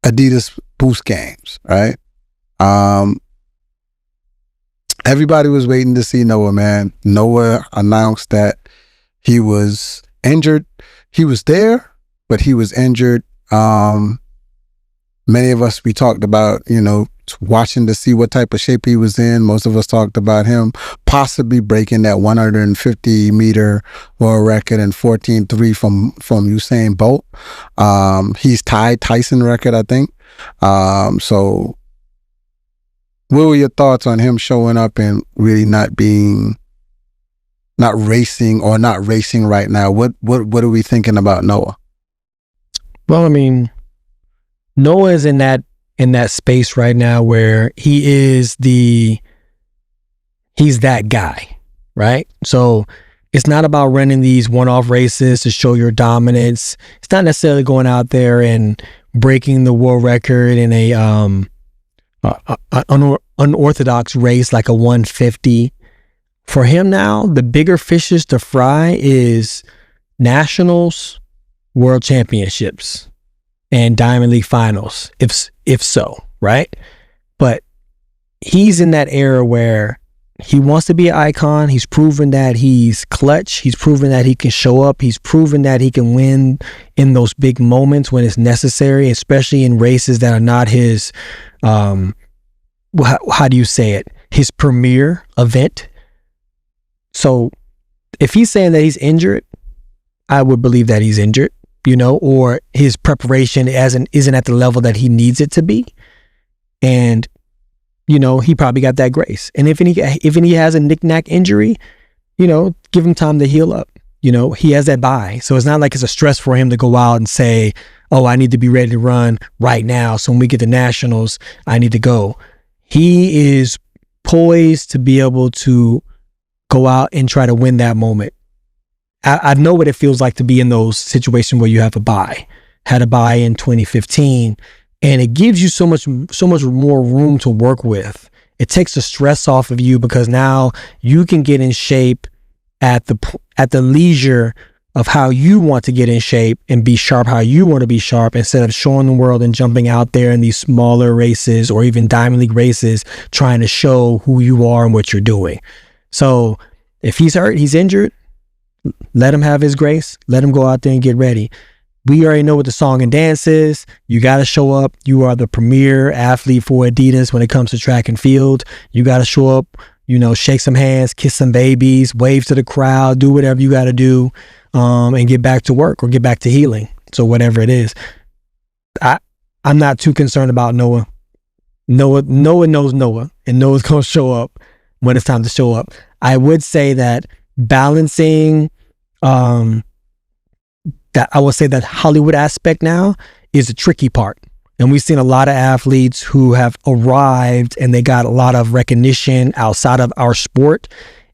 Adidas Boost games, right? Everybody was waiting to see Noah, man. Noah announced that he was injured. He was there, but he was injured. Many of us, we talked about, watching to see what type of shape he was in. Most of us talked about him possibly breaking that 150-meter world record in 14.3 from Usain Bolt. He's tied Tyson record, I think. So what were your thoughts on him showing up and really not racing right now? What are we thinking about Noah? Well, I mean, Noah is in that space right now where he's that guy, right? So it's not about running these one-off races to show your dominance. It's not necessarily going out there and breaking the world record in a unorthodox race like a 150. For him now, the bigger fishes to fry is nationals, world championships, and Diamond League finals, if so, right? But he's in that era where he wants to be an icon. He's proven that he's clutch. He's proven that he can show up. He's proven that he can win in those big moments when it's necessary, especially in races that are not his, how do you say it? His premier event. So if he's saying that he's injured, I would believe that he's injured, or his preparation isn't at the level that he needs it to be. And he probably got that grace. And if he has a knick-knack injury, give him time to heal up. He has that bye. So it's not like it's a stress for him to go out and say, oh, I need to be ready to run right now. So when we get to nationals, I need to go. He is poised to be able to go out and try to win that moment. I know what it feels like to be in those situations where you have a bye. Had a bye in 2015. And it gives you so much more room to work with. It takes the stress off of you because now you can get in shape at the leisure of how you want to get in shape and be sharp how you want to be sharp, instead of showing the world and jumping out there in these smaller races or even Diamond League races trying to show who you are and what you're doing. So if he's hurt, he's injured, let him have his grace. Let him go out there and get ready. We already know what the song and dance is. You got to show up. You are the premier athlete for Adidas when it comes to track and field. You got to show up, shake some hands, kiss some babies, wave to the crowd, do whatever you got to do, and get back to work or get back to healing. So whatever it is, I'm not too concerned about Noah. Noah knows Noah, and Noah's going to show up when it's time to show up. I would say that balancing, that I would say that Hollywood aspect now is the tricky part. And we've seen a lot of athletes who have arrived and they got a lot of recognition outside of our sport,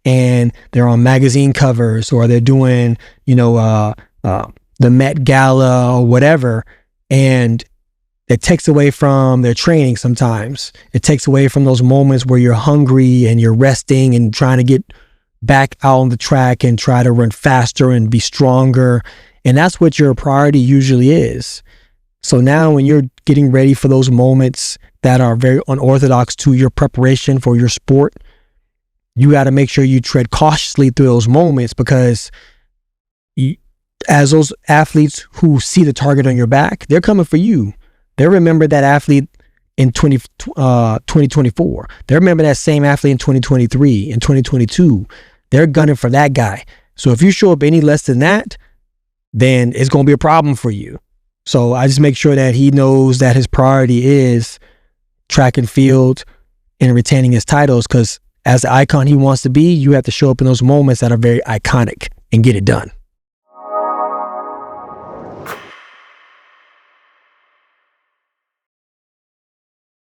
and they're on magazine covers or they're doing, the Met Gala or whatever. And it takes away from their training sometimes. It takes away from those moments where you're hungry and you're resting and trying to get back out on the track and try to run faster and be stronger. And that's what your priority usually is. So now when you're getting ready for those moments that are very unorthodox to your preparation for your sport, you got to make sure you tread cautiously through those moments, because as those athletes who see the target on your back, they're coming for you. They remember that athlete in 2024. They remember that same athlete in 2023 and 2022. They're gunning for that guy. So if you show up any less than that, then it's going to be a problem for you. So I just make sure that he knows that his priority is track and field and retaining his titles, because as the icon he wants to be, you have to show up in those moments that are very iconic and get it done.